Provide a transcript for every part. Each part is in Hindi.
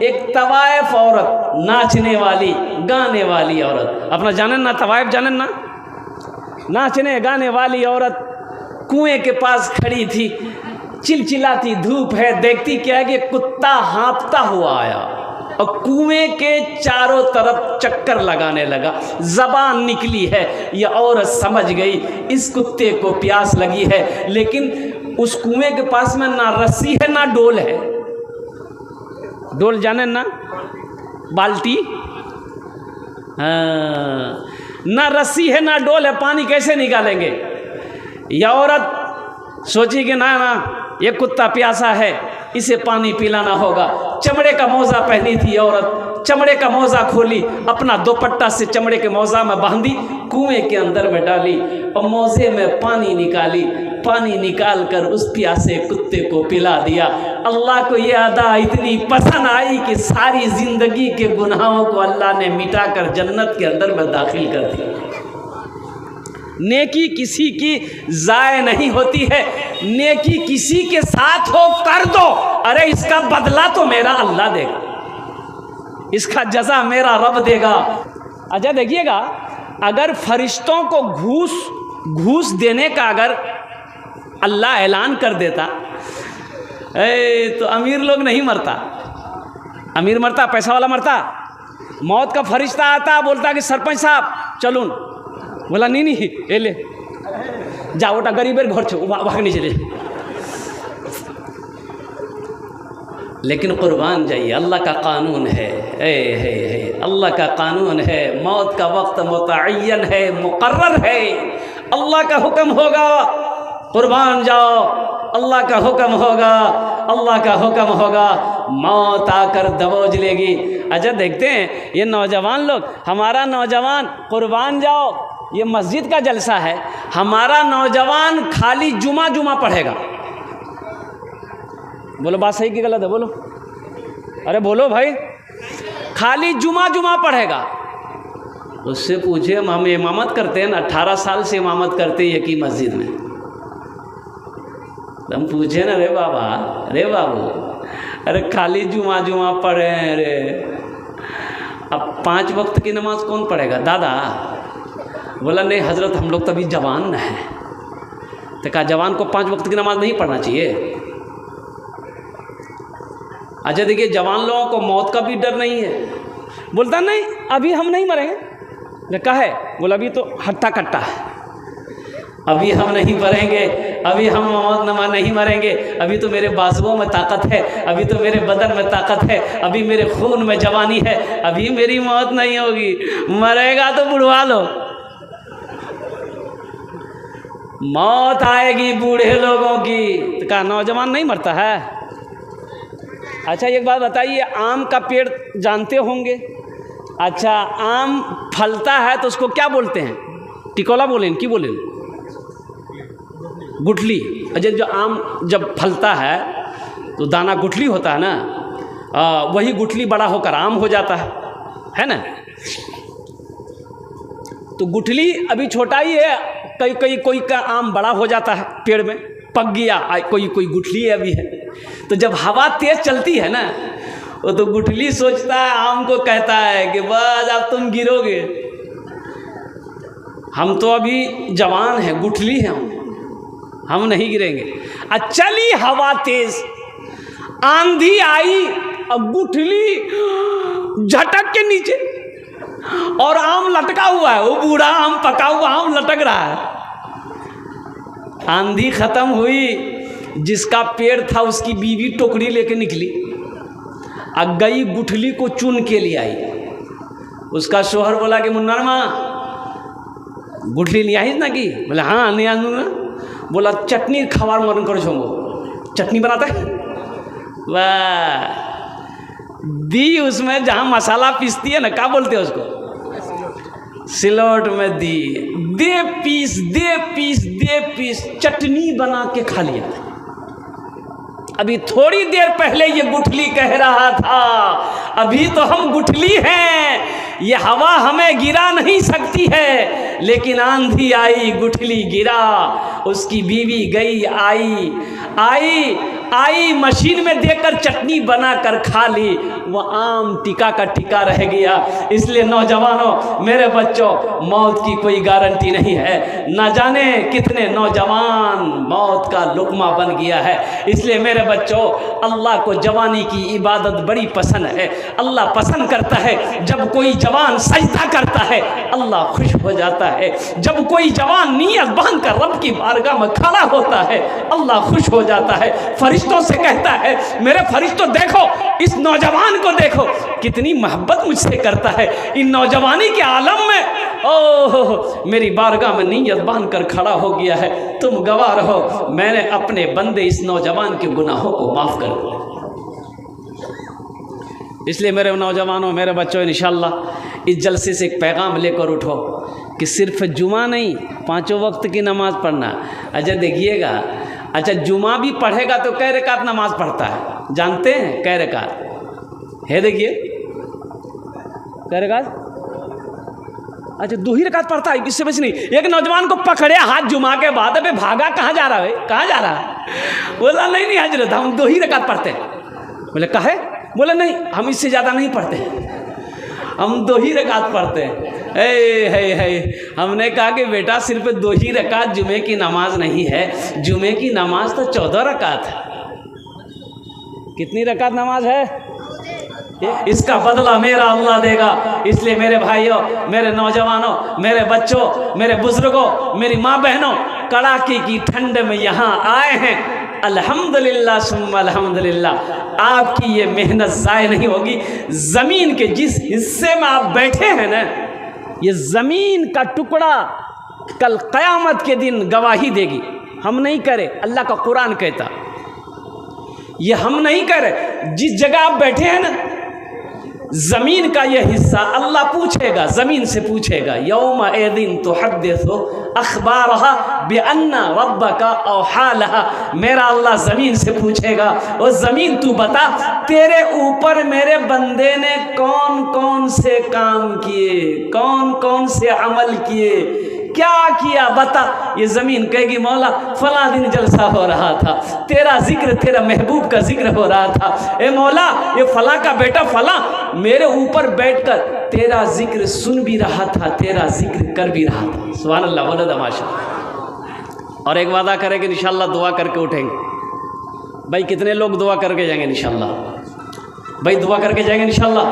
एक तवाइफ औरत, नाचने वाली गाने वाली औरत, अपना जानन ना, तवाइफ जानन ना, नाचने गाने वाली औरत कुएं के पास खड़ी थी, चिलचिलाती धूप है, देखती क्या है कि कुत्ता हाँफता हुआ आया और कुएं के चारों तरफ चक्कर लगाने लगा। ज़बान निकली है, यह औरत समझ गई इस कुत्ते को प्यास लगी है, लेकिन उस कुएं के पास में ना रस्सी है ना डोल है। डोल जाने ना, बाल्टी, हाँ, ना रस्सी है ना डोल है, पानी कैसे निकालेंगे। यह औरत सोची कि ना ना ये कुत्ता प्यासा है, इसे पानी पिलाना होगा। चमड़े का मोजा पहनी थी औरत, चमड़े का मोजा खोली, अपना दुपट्टा से चमड़े के मोजा में बांधी, कुएं के अंदर में डाली और मोजे में पानी निकाली। पानी निकाल कर उस प्यासे कुत्ते को पिला दिया। अल्लाह को ये अदा इतनी पसंद आई कि सारी जिंदगी के गुनाहों को अल्लाह ने मिटा कर जन्नत के अंदर में दाखिल कर दिया। नेकी किसी की ज़ाय नहीं होती है, नेकी किसी के साथ हो कर दो, अरे इसका बदला तो मेरा अल्लाह देगा, इसका जज़ा मेरा रब देगा। अच्छा देखिएगा, अगर फरिश्तों को घूस देने का अगर अल्लाह ऐलान कर देता, तो अमीर लोग नहीं मरता। अमीर मरता, पैसा वाला मरता। मौत का फरिश्ता आता, बोलता कि सरपंच साहब चलून, बोला नहीं ये ले जाओ, ओटा गरीबेर घर छो, भागने चले। लेकिन कुर्बान जाइए, अल्लाह का कानून है, अल्लाह का कानून है। मौत का वक्त मुतअय्यन है, मुकर्रर है, अल्लाह का हुक्म होगा, कुर्बान जाओ, अल्लाह का हुक्म होगा, अल्लाह का हुक्म होगा, मौत आकर दबोच लेगी। अच्छा देखते हैं ये नौजवान लोग, हमारा नौजवान कुर्बान जाओ, ये मस्जिद का जलसा है, हमारा नौजवान खाली जुमा पढ़ेगा। बोलो बात सही कि गलत है, बोलो, अरे बोलो भाई, खाली जुमा पढ़ेगा। उससे पूछे, हम इमामत करते हैं ना, 18 साल से इमामत करते हैं एक ही मस्जिद में। हम पूछे ना, रे बाबा, रे बाबू, अरे खाली जुमा पढ़े हैं रे, अब 5 वक्त की नमाज कौन पढ़ेगा दादा। बोला नहीं हजरत, हम लोग तो अभी जवान न हैं। तो कहा जवान को 5 वक्त की नमाज नहीं पढ़ना चाहिए। अच्छा देखिए, जवान लोगों को मौत का भी डर नहीं है। बोलता नहीं अभी हम नहीं मरेंगे। कहा है, बोला अभी तो हट्टा कट्टा है, अभी हम नहीं मरेंगे, अभी हम मौत नमा नहीं मरेंगे, अभी तो मेरे बाजुओं में ताकत है, अभी तो मेरे बदन में ताकत है, अभी मेरे खून में जवानी है, अभी मेरी मौत नहीं होगी, मरेगा तो बुढ़वा लो। मौत आएगी बूढ़े लोगों की। तो कहा नौजवान नहीं मरता है। अच्छा एक बात बताइए, आम का पेड़ जानते होंगे। अच्छा आम फलता है तो उसको क्या बोलते हैं? टिकोला बोलें कि बोलें? गुठली। अच्छा जो आम जब फलता है तो दाना गुठली होता है ना, वही गुठली बड़ा होकर आम हो जाता है ना। तो गुठली अभी छोटा ही है, कोई का आम बड़ा हो जाता है, पेड़ में पक गया, कोई गुठली अभी है। तो जब हवा तेज चलती है ना, वो तो गुठली सोचता है, आम को कहता है कि बस अब तुम गिरोगे, हम तो अभी जवान हैं, गुठली हैं, हम नहीं गिरेंगे। चली हवा तेज, आंधी आई और गुठली झटक के नीचे, और आम लटका हुआ है, वो बूढ़ा आम, पका हुआ आम लटक रहा है। आंधी खत्म हुई, जिसका पेड़ था उसकी बीवी टोकरी लेके निकली, अब गई गुठली को चुन के ले आई। उसका शोहर बोला कि मुन्ना माँ गुठली ले आई ना की? बोले हाँ नहीं आनू ना। बोला चटनी खवार मरन कर छोंगो, चटनी बनाता है वाह। दी उसमें जहाँ मसाला पीसती है ना, क्या बोलते हैं उसको, सिलौट में दी, दे पीस चटनी बना के खा लिया। अभी थोड़ी देर पहले ये गुठली कह रहा था अभी तो हम गुठली हैं, ये हवा हमें गिरा नहीं सकती है, लेकिन आंधी आई गुठली गिरा। उसकी बीवी गई आई आई मशीन में देकर चटनी बनाकर खा ली, वो आम टिका का टिका रह गया। इसलिए नौजवानों, मेरे बच्चों, मौत की कोई गारंटी नहीं है। ना जाने कितने नौजवान मौत का लुकमा बन गया है। इसलिए मेरे बच्चों, अल्लाह को जवानी की इबादत बड़ी पसंद है। अल्लाह पसंद करता है जब कोई जवान सजदा करता है, अल्लाह खुश हो जाता है। जब कोई जवान नियत बांध कर रब की बारगाह में खड़ा होता है, अल्लाह खुश हो जाता है। फरिश्तों से कहता है, मेरे फरिश्तों देखो, इस नौजवान को देखो, कितनी मोहब्बत मुझसे करता है। इन नौजवानी के आलम में ओह मेरी बारगाह में नियत बांध कर खड़ा हो गया है। तुम गवाह रहो, मैंने अपने बंदे इस नौजवान के गुनाहों को माफ़ कर दिया। इसलिए मेरे नौजवानों, मेरे बच्चों, इंशाअल्लाह इस जलसे से एक पैगाम लेकर उठो कि सिर्फ जुमा नहीं, 5 वक्त की नमाज़ पढ़ना। अच्छा देखिएगा, अच्छा जुमा भी पढ़ेगा तो कै रकात नमाज पढ़ता है, जानते हैं कै रकात है? देखिए कै रकात, अच्छा 2 ही रकात पढ़ता है, इससे बच नहीं। एक नौजवान को पकड़े हाथ जुमा के बाद, अबे भागा कहाँ जा रहा है, कहाँ जा रहा है? बोला नहीं हजरत, हम 2 ही रकात पढ़ते हैं। बोले काहे? बोला नहीं, हम इससे ज़्यादा नहीं पढ़ते, हम 2 ही रकात पढ़ते हैं। हमने कहा कि बेटा सिर्फ 2 ही रकात जुमे की नमाज नहीं है, जुमे की नमाज तो 14 रकात है। कितनी रकात नमाज है? इसका बदला मेरा अल्लाह देगा। इसलिए मेरे भाइयों, मेरे नौजवानों, मेरे बच्चों, मेरे बुजुर्गों, मेरी माँ बहनों, कड़ाके की ठंड में यहाँ आए हैं, अल्हम्दुलिल्लाह सुम्मा अल्हम्दुलिल्लाह। आपकी ये मेहनत ज़ाय नहीं होगी। ज़मीन के जिस हिस्से में आप बैठे हैं ना, ये ज़मीन का टुकड़ा कल क़यामत के दिन गवाही देगी। हम नहीं करे, अल्लाह का कुरान कहता, ये हम नहीं करे। जिस जगह आप बैठे हैं ना, ज़मीन का यह हिस्सा अल्लाह पूछेगा, ज़मीन से पूछेगा, यौम एदिन तुहद्दिसु अख़बारहा बिअन्ना रब्बका औहा लहा। मेरा अल्लाह ज़मीन से पूछेगा, ओ ज़मीन तू बता, तेरे ऊपर मेरे बंदे ने कौन कौन से काम किए, कौन कौन से अमल किए, क्या किया बता। ये ज़मीन कहेगी, मौला फला दिन जलसा हो रहा था, तेरा जिक्र, तेरा महबूब का जिक्र हो रहा था। ए मौला, ये फला का बेटा फला मेरे ऊपर बैठकर तेरा जिक्र सुन भी रहा था, तेरा जिक्र कर भी रहा था। सुभान अल्लाह, बोलो तमाशा। और एक वादा करेंगे इंशाअल्लाह, दुआ करके उठेंगे। भाई कितने लोग दुआ करके जाएंगे इंशाअल्लाह? भाई दुआ करके जाएंगे इंशाअल्लाह।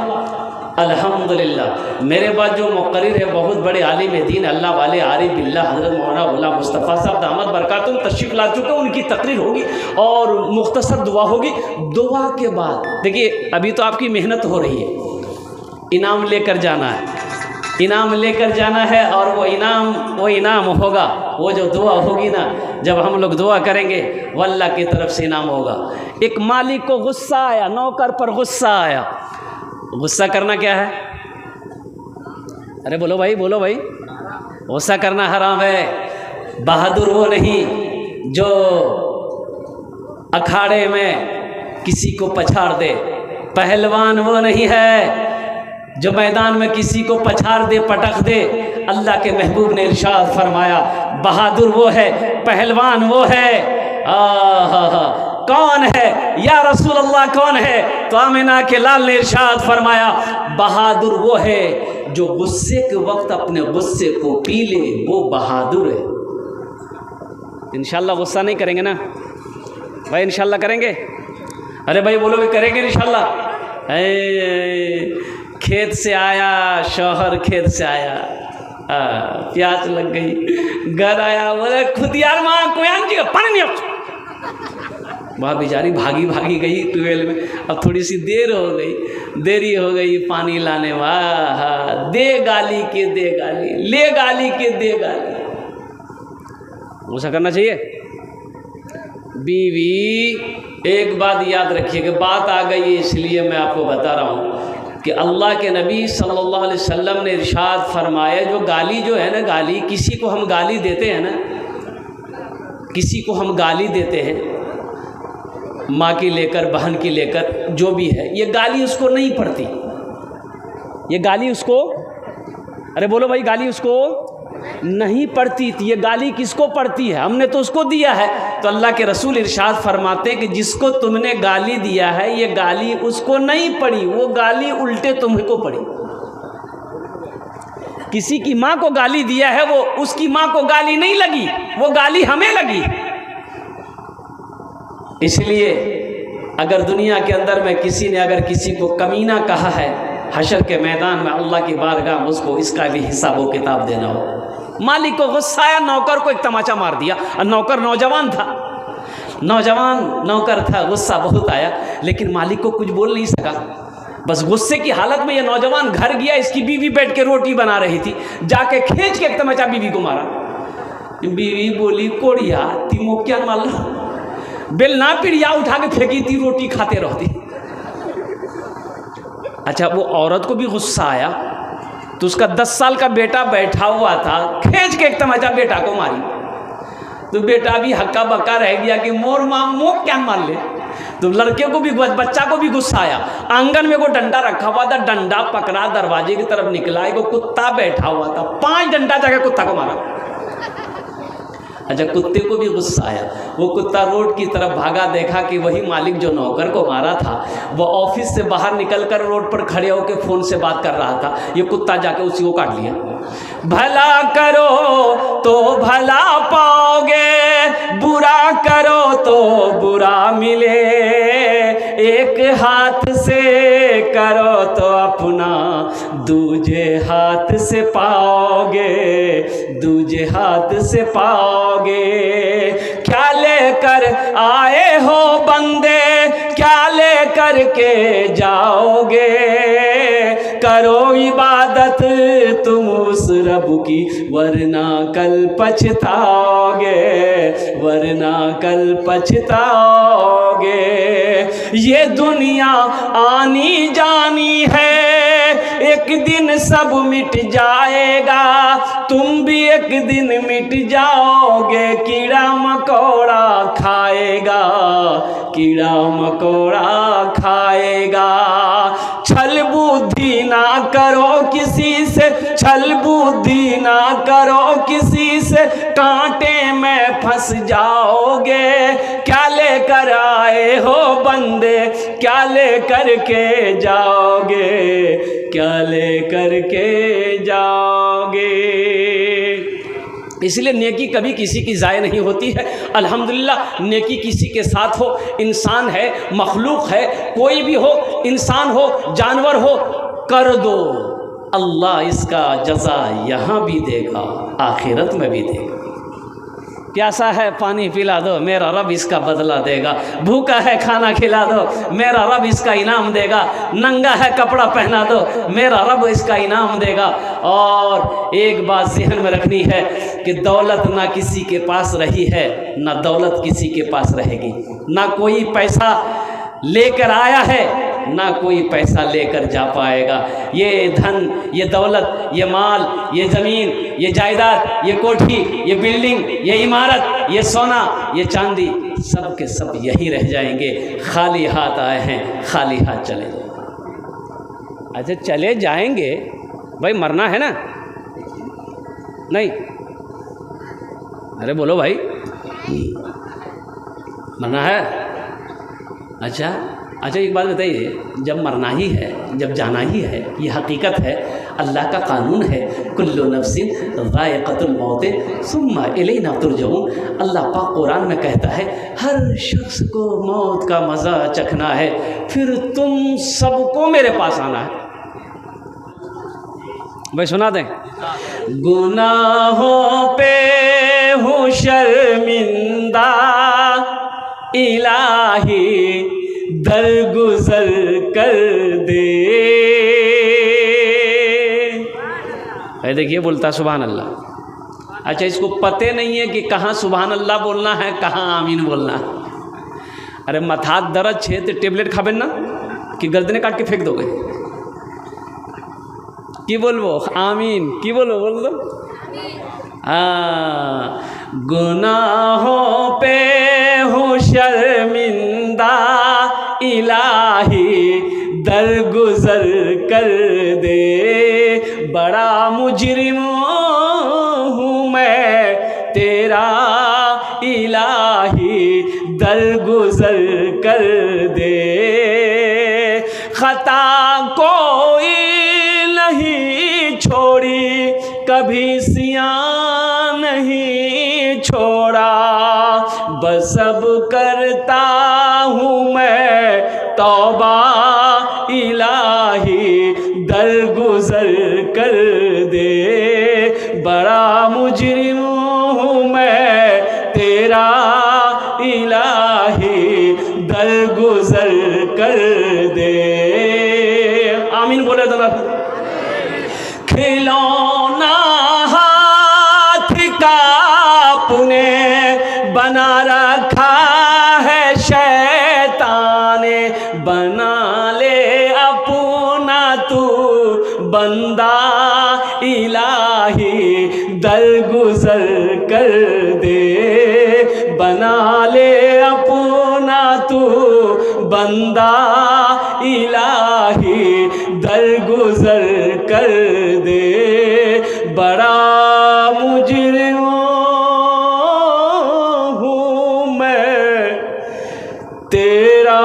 अल्हम्दुलिल्लाह। मेरे बाद जो मुक़र्रिर है, बहुत बड़े आलिम दीन, अल्लाह वाले आरिफ बिल्लाह, हज़रत मौलाना गुलाम मुस्तफ़ा साहब दामद बरकातुहुम तशरीफ़ ला चुके हैं। उनकी तकरीर होगी और मुख्तसर दुआ होगी। दुआ के बाद देखिए, अभी तो आपकी मेहनत हो रही है, इनाम लेकर जाना है, इनाम लेकर जाना है। और वो इनाम होगा, वो जो दुआ होगी ना, जब हम लोग दुआ करेंगे, वो अल्लाह की तरफ से इनाम होगा। एक मालिक को गुस्सा आया, नौकर पर गुस्सा आया। गुस्सा करना क्या है? अरे बोलो भाई, बोलो भाई। गुस्सा करना हराम है। बहादुर वो नहीं जो अखाड़े में किसी को पछाड़ दे, पहलवान वो नहीं है जो मैदान में किसी को पछाड़ दे, पटक दे। अल्लाह के महबूब ने इरशाद फरमाया, बहादुर वो है, पहलवान वो है। कौन है या रसूल अल्लाह, कौन है? तो आमिना के लाल ने इरशाद फरमाया, बहादुर वो है जो गुस्से के वक्त अपने गुस्से को पी ले, वो बहादुर है। इंशाअल्लाह गुस्सा नहीं करेंगे ना भाई? इंशाअल्लाह करेंगे। अरे भाई बोलो भी करेंगे इंशाअल्लाह। खेत से आया शौहर, खेत से आया, प्यास लग गई, घर आया, बोले खुद यार माँ कोयान जी पानी नहीं। वहाँ बेचारी भागी भागी गई ट्यूबवेल में। अब थोड़ी सी देर हो गई, देरी हो गई पानी लाने। वाह, दे गाली के दे गाली, ले गाली के दे गाली। ऐसा करना चाहिए? बीवी एक बात याद रखिए कि बात आ गई इसलिए मैं आपको बता रहा हूँ कि अल्लाह के नबी सल्लल्लाहु अलैहि वसल्लम ने इरशाद फरमाया, जो गाली जो है ना, गाली किसी को हम गाली देते हैं ना, किसी को हम गाली देते हैं, माँ की लेकर, बहन की लेकर, जो भी है, ये गाली उसको नहीं पड़ती। ये गाली उसको, अरे बोलो भाई, गाली उसको नहीं पड़ती तो ये गाली किसको पड़ती है? हमने तो उसको दिया है। तो अल्लाह के रसूल इरशाद फरमाते हैं कि जिसको तुमने गाली दिया है ये गाली उसको नहीं पड़ी, वो गाली उल्टे तुमको पड़ी। किसी की माँ को गाली दिया है, वो उसकी माँ को गाली नहीं लगी, वो गाली हमें लगी। इसलिए अगर दुनिया के अंदर में किसी ने अगर किसी को कमीना कहा है, हशर के मैदान में अल्लाह की बारगाह में उसको इसका भी हिसाब व किताब देना हो। मालिक को गुस्सा आया, नौकर को एक तमाचा मार दिया। और नौकर नौजवान था, नौकर था, गुस्सा बहुत आया, लेकिन मालिक को कुछ बोल नहीं सका। बस गुस्से की हालत में ये नौजवान घर गया, इसकी बीवी बैठ के रोटी बना रही थी, जाके खींच के एक तमाचा बीवी को मारा। बीवी बोली, कोड़िया तिमो क्या माल बेल ना पिड़िया उठा के फेंकी थी, रोटी खाते रहती। अच्छा, वो औरत को भी गुस्सा आया तो उसका 10 साल का बेटा बैठा हुआ था, खींच के एक तमाचा बेटा को मारी। तो बेटा भी हक्का बक्का रह गया कि मोर माँ मो क्या मार ले। तो लड़के को भी, बच्चा को भी गुस्सा आया। आंगन में वो डंडा रखा हुआ था, डंडा पकड़ा, दरवाजे की तरफ निकला, एक कुत्ता बैठा हुआ था, 5 डंडा जाकर कुत्ता को मारा। अच्छा, कुत्ते को भी गुस्सा आया, वो कुत्ता रोड की तरफ भागा, देखा कि वही मालिक जो नौकर को मारा था वो ऑफिस से बाहर निकलकर रोड पर खड़े होकर फ़ोन से बात कर रहा था। ये कुत्ता जाके उसी को काट लिया। भला करो तो भला पाओगे, बुरा करो तो बुरा मिले, एक हाथ से करो तो अपना दूजे हाथ से पाओगे, दूजे हाथ से पाओगे। क्या लेकर आए हो बंदे, क्या लेकर के जाओगे, करो इबादत तुम उस रब की, वरना कल पछताओगे, वरना कल पछताओगे। ये दुनिया आनी जानी है, एक दिन सब मिट जाएगा, तुम भी एक दिन मिट जाओगे। कीड़ा मकोड़ा खाएगा, कीड़ा मकोड़ा खाएगा। छल बुद्धि ना करो किसी से, छल बुद्धि ना करो किसी से, कांटे में फंस जाओगे। क्या लेकर आए हो बंदे, क्या लेकर के जाओगे, क्या लेकर के जाओगे। इसलिए नेकी कभी किसी की ज़ाय नहीं होती है। अल्हम्दुलिल्लाह, नेकी किसी के साथ हो, इंसान है, मखलूक है, कोई भी हो, इंसान हो, जानवर हो, कर दो, अल्लाह इसका जज़ा यहाँ भी देगा, आखिरत में भी देगा। प्यासा है पानी पिला दो, मेरा रब इसका बदला देगा। भूखा है खाना खिला दो, मेरा रब इसका इनाम देगा। नंगा है कपड़ा पहना दो, मेरा रब इसका इनाम देगा। और एक बात ज़हन में रखनी है कि दौलत ना किसी के पास रही है, ना दौलत किसी के पास रहेगी। ना कोई पैसा लेकर आया है, ना कोई पैसा लेकर जा पाएगा। ये धन, ये दौलत, ये माल, ये ज़मीन, ये जायदाद, ये कोठी, ये बिल्डिंग, ये इमारत, ये सोना, ये चांदी, सब के सब यही रह जाएंगे। खाली हाथ आए हैं, खाली हाथ चले जाएंगे। अच्छा, चले जाएंगे भाई, मरना है ना? नहीं, अरे बोलो भाई, मरना है? अच्छा, एक बात बताइए, जब मरना ही है, जब जाना ही है, ये हकीकत है, अल्लाह का कानून है, कुल्लु नफ्सिन ज़ाइक़तुल मौत सुम्मा इलैना तुरजऊन। अल्लाह पाक कुरान में कहता है, हर शख्स को मौत का मज़ा चखना है, फिर तुम सबको मेरे पास आना है। भाई सुना दें। गुनाहों पे हूँ शर्मिंदा, इलाही दरगुजर कर दे। देखिए बोलता सुभान अल्लाह। अच्छा, इसको पते नहीं है कि कहाँ सुभान अल्लाह बोलना है, कहाँ आमीन बोलना है। अरे मथात दर्द छे तो टेबलेट खाबेन ना, कि गर्दने काट के फेंक दोगे? की बोलबो आमीन, की बोलो, बोल दो। गुनाहों पे हूँ शर्मिंदा, इलाही दरगुजर कर दे। बड़ा मुजरिम कभी सियां नहीं छोड़ा, बस अब करता हूँ मैं तौबा इलाही, दरगुजर कर दे। बड़ा मुजरिम हूँ मैं तेरा इलाही, दरगुजर कर दे। आमीन बोले तो ना। खिलौना हाथ का अपने बना रखा है शैतान ने, बना ले अपना तू बंदा इलाही, दरगुजर कर दे। बना ले अपना तू बंदा इलाही, दरगुजर कर दे। बड़ा मुजरिम हूँ मैं तेरा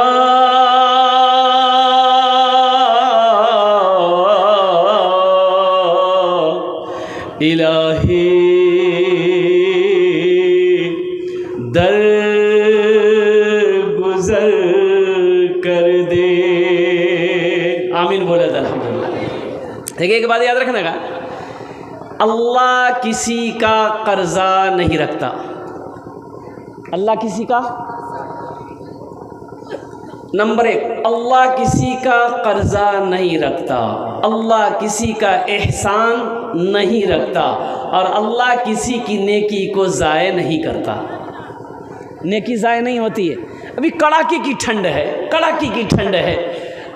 इलाही, दरगुजर कर दे। आमीन बोले अल्हम्दुलिल्लाह। देखिए एक बात याद रखने का, अल्लाह किसी का कर्जा नहीं रखता। अल्लाह किसी का, नंबर एक, अल्लाह किसी का कर्जा नहीं रखता, अल्लाह किसी का एहसान नहीं रखता, और अल्लाह किसी की नेकी को ज़ाय नहीं करता। नेकी ज़ाय नहीं होती है। अभी कड़ाके की ठंड है, कड़ाके की ठंड है,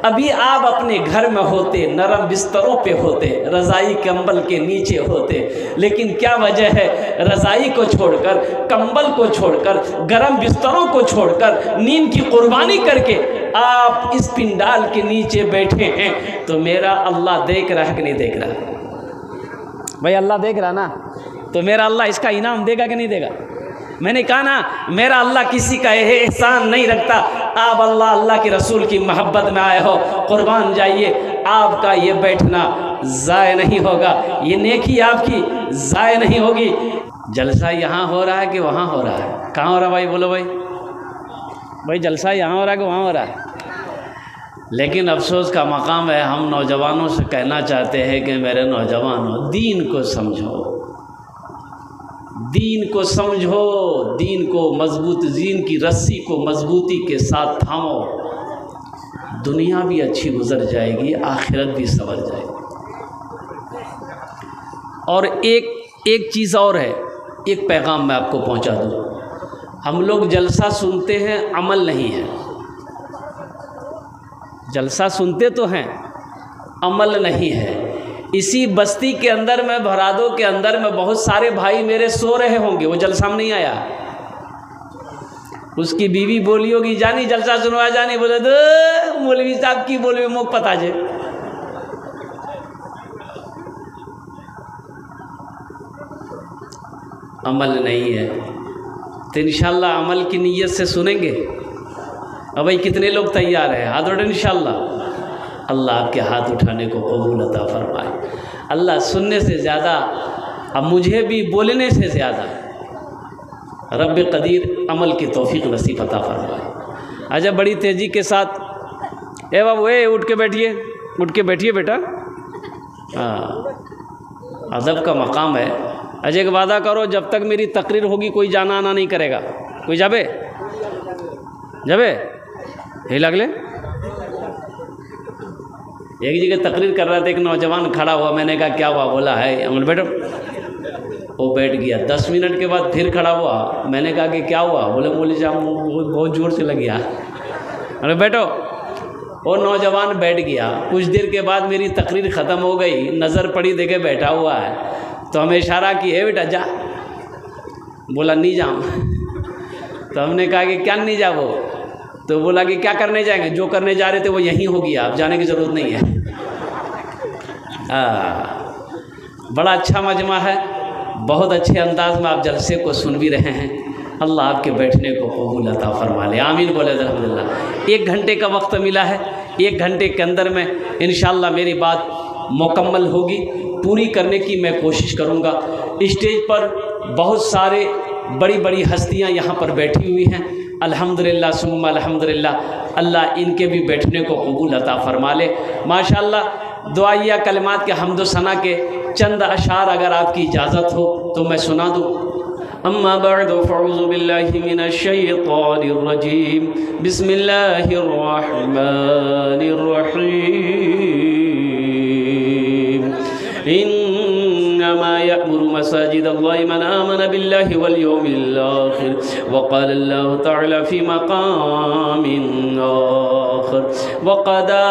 अभी आप अपने घर में होते, नरम बिस्तरों पे होते, रज़ाई कंबल के नीचे होते, लेकिन क्या वजह है, रज़ाई को छोड़कर, कंबल को छोड़कर, गरम बिस्तरों को छोड़कर, नींद की कुर्बानी करके आप इस पिंडाल के नीचे बैठे हैं। तो मेरा अल्लाह देख रहा है कि नहीं देख रहा? भाई अल्लाह देख रहा ना, तो मेरा अल्लाह इसका इनाम देगा कि नहीं देगा? मैंने कहा ना, मेरा अल्लाह किसी का एहसान नहीं रखता। आप अल्लाह के रसूल की मोहब्बत में आए हो, कुर्बान जाइए, आपका ये बैठना ज़ाय नहीं होगा, ये नेकी आपकी ज़ाय नहीं होगी। जलसा यहाँ हो रहा है कि वहाँ हो रहा है? कहाँ हो रहा है भाई? बोलो भाई। भाई जलसा यहाँ हो रहा है कि वहाँ हो रहा है? लेकिन अफसोस का मकाम है, हम नौजवानों से कहना चाहते हैं कि मेरे नौजवानों, दीन को समझो, दीन को समझो, दीन को मजबूत, दीन की रस्सी को मजबूती के साथ थामो। दुनिया भी अच्छी गुजर जाएगी, आखिरत भी संवर जाएगी। और एक चीज़ और है, एक पैगाम मैं आपको पहुंचा दूं। हम लोग जलसा सुनते हैं, अमल नहीं है। जलसा सुनते तो हैं, अमल नहीं है। इसी बस्ती के अंदर में, भरादो के अंदर में बहुत सारे भाई मेरे सो रहे होंगे, वो जलसा में नहीं आया। उसकी बीवी बोली होगी, जानी जलसा सुनवा जानी, बोले दो मौलवी साहब की बोली मुख पता जे। अमल नहीं है, तो इंशाल्लाह अमल की नीयत से सुनेंगे। अब भाई कितने लोग तैयार हैं? हाथ उठाओ इंशाल्लाह। अल्लाह आपके हाथ उठाने को कबूल अता फरमाए। अल्लाह सुनने से ज़्यादा, अब मुझे भी बोलने से ज़्यादा, रब कदीर अमल की तौफीक नसीब अता फरमाए। अच्छा बड़ी तेज़ी के साथ, ए बाबू ए उठ के बैठिए, उठ के बैठिए बेटा। हाँ, अदब का मकाम है। अच्छा एक वादा करो, जब तक मेरी तकरीर होगी कोई जाना आना नहीं करेगा। कोई जाबे जाबे यही लगले। एक जगह तकरीर कर रहा था, एक नौजवान खड़ा हुआ, मैंने कहा क्या हुआ? बोला है अमल बैठो। वो बैठ गया। 10 मिनट के बाद फिर खड़ा हुआ, मैंने कहा कि क्या हुआ? बोले मौलवी साहब बहुत ज़ोर से लग गया। अरे बैठो। वो नौजवान बैठ गया। कुछ देर के बाद मेरी तकरीर ख़त्म हो गई, नज़र पड़ी, देखे बैठा हुआ है, तो हमें इशारा किया, बेटा जा। बोला नहीं जाऊँ। तो हमने कहा कि क्या नहीं जाओ? तो बोला कि क्या करने जाएंगे? जो करने जा रहे थे वो यहीं हो गया, आप जाने की ज़रूरत नहीं है। बड़ा अच्छा मजमा है, बहुत अच्छे अंदाज में आप जलसे को सुन भी रहे हैं। अल्लाह आपके बैठने को कबूल अता फरमा ले। आमीन बोले अल्हम्दुलिल्लाह। 1 घंटे का वक्त मिला है, 1 घंटे के अंदर में इंशाअल्लाह मेरी बात मुकम्मल होगी पूरी करने की मैं कोशिश करूँगा। स्टेज पर बहुत सारे बड़ी बड़ी हस्तियाँ यहाँ पर बैठी हुई हैं। अल्हम्दुलिल्लाह सुम्मा अल्हम्दुलिल्लाह, अल्लाह इनके भी बैठने को कबूल अता फरमा ले। माशाअल्लाह दुआइया कलिमात के हम्दो सना के चंद अशार अगर आपकी इजाज़त हो तो मैं सुना दूँ। अम्मा बअद फ़अऊज़ु बिल्लाहि मिनश शैतानिर रजीम, बिस्मिल्लाहिर रहमानिर रहीम। इन्नमा यअमुरु मसाजिदल्लाहि मन आमन बिल्लाहि वल यौमिल आखिर वक़ाल अल्लाहु तआला फ़ी मक़ामिन आखिर वक़दा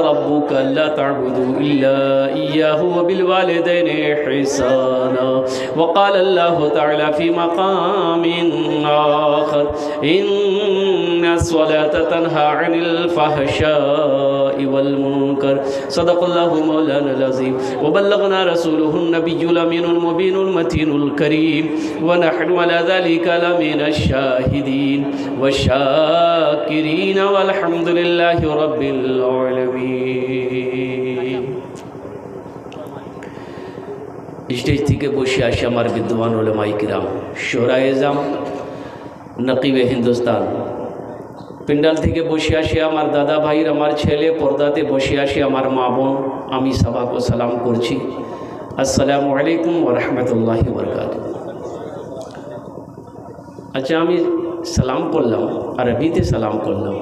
रब्बुका अल्ला तअबुदू इल्ला इय्याहु व बिल वालिदैनि इहसाना वक़ाल अल्लाहु तआला फ़ी मक़ामिन आखिर इन्नस्सलाता तन्हा अनिल फ़हशाइ वल मुनकर सदक़ल्लाहु मौलाना अज़ीम व बल्लगना रसूलुहुन नबियुल अमीनुल मुबीनुल मतीनुल करीम व नहनु अला ज़ालिका लमिनश शाहिदीन व शाकिरीन वल्हम्दुलिल्लाहि रब्बिल आलमीन। स्टेज थी के बोशी आशा हमारे विद्वान उलमाए किराम, शोरा एज़ाम, नकीब हिंदुस्तान पिंडल थी के बोशी आशे हमार दादा भाई हमार छेले पर्दाते बोशी आशे हमार माँ बोन आमी सभा को सलाम करছি। अस्सलामु आलैकुम व रहमतुल्लाहि व बरकातुहू। अच्छा আমি সালাম করলাম আরবিতে সালাম করলাম,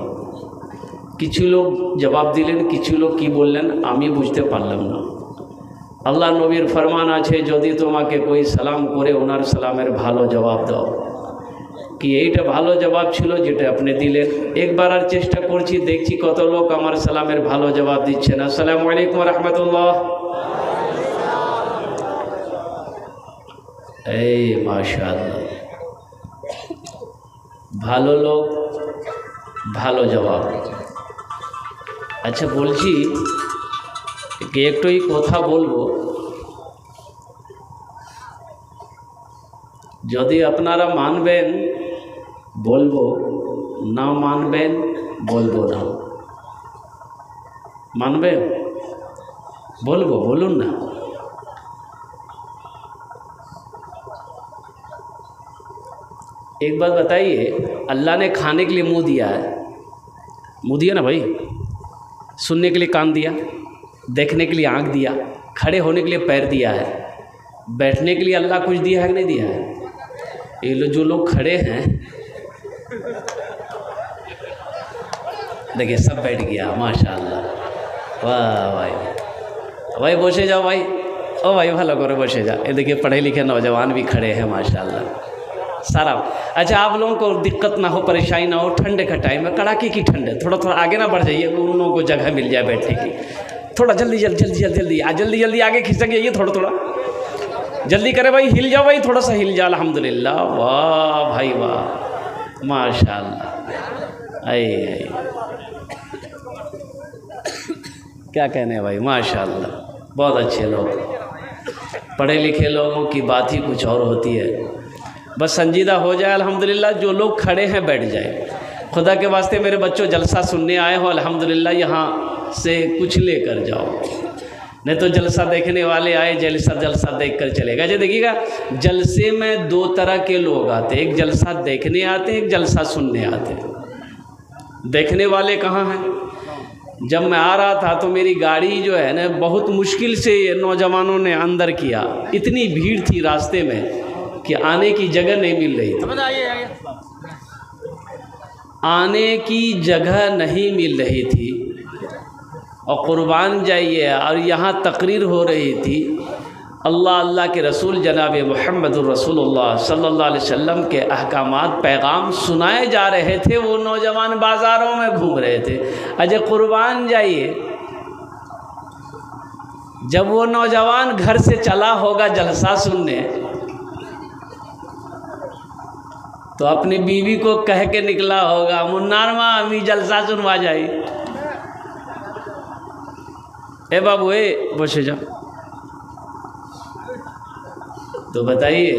কিছু লোক জবাব দিলেন, কিছু লোক কি বললেন আমি বুঝতে পারলাম না। আল্লাহ নবীর ফরমান আছে যদি তোমাকে कोई সালাম করে ওনার সালামের ভালো জবাব দাও। কি এইটা ভালো জবাব ছিল যেটা আপনি দিলেন? একবার আর চেষ্টা করছি, দেখছি কত লোক আমার সালামের ভালো জবাব দিচ্ছেন। আসসালামু আলাইকুম ওয়া রাহমাতুল্লাহ। এই মাশাআল্লাহ, ভালো লোক ভালো জবাব। আচ্ছা বলছি কি একটুই কথা বলবো, যদি আপনারা মানবেন বলবো, না মানবেন বলবো না। মানবেন বলবো, বলুন না। एक बात बताइए, अल्लाह ने खाने के लिए मुंह दिया है, मुंह दिया ना भाई, सुनने के लिए कान दिया, देखने के लिए आँख दिया, खड़े होने के लिए पैर दिया है, बैठने के लिए अल्लाह कुछ दिया है कि नहीं दिया है? ये जो लोग खड़े हैं देखिए सब बैठ गया माशाअल्लाह, वाह भाई भाई बसे जाओ भाई, ओ भाई भालो करो बसे जाओ। ये देखिए पढ़े लिखे नौजवान भी खड़े हैं माशाअल्लाह सारा। अच्छा आप लोगों को दिक्कत ना हो, परेशानी ना हो, ठंडे का टाइम है, कड़ाके की ठंड है, थोड़ा थोड़ा आगे ना बढ़ जाइए, उन लोगों को जगह मिल जाए बैठने की। थोड़ा जल्दी जल्दी जल्दी जल्दी जल्दी जल्दी जल्दी आगे खिसक जाइए, थोड़ा थोड़ा जल्दी करे भाई, हिल जाओ भाई, थोड़ा सा हिल जाओ। अल्हम्दुलिल्लाह, वाह भाई वाह माशाअल्लाह। आई क्या कहने भाई, माशाअल्लाह बहुत अच्छे लोग। पढ़े लिखे लोगों की बात ही कुछ और होती है, बस संजीदा हो जाए अल्हम्दुलिल्लाह। जो लोग खड़े हैं बैठ जाए। खुदा के वास्ते मेरे बच्चों जलसा सुनने आए हो अल्हम्दुलिल्लाह, यहाँ से कुछ लेकर जाओ, नहीं तो जलसा देखने वाले आए जलसा देख कर चलेगा। जो देखिएगा जलसे में दो तरह के लोग आते, एक जलसा देखने आते हैं, एक जलसा सुनने आते हैं। देखने वाले कहाँ हैं? जब मैं आ रहा था तो मेरी गाड़ी जो है ना बहुत मुश्किल से नौजवानों ने अंदर किया, इतनी भीड़ थी रास्ते में कि आने की जगह नहीं मिल रही थी, आने की जगह नहीं मिल रही थी। और कुर्बान जाइए, और यहाँ तकरीर हो रही थी, अल्लाह अल्लाह के रसूल जनाब मुहम्मदुर रसूलुल्लाह सल्लल्लाहु अलैहि वसल्लम के अहकामात पैगाम सुनाए जा रहे थे। वो नौजवान बाज़ारों में घूम रहे थे। अजय कुर्बान जाइए, जब वो नौजवान घर से चला होगा जलसा सुनने, तो अपनी बीवी को कह के निकला होगा, मुन्नार माँ अम्मी जलसा सुनवा जाए। ए बाबू ए बसे जाओ। तो बताइए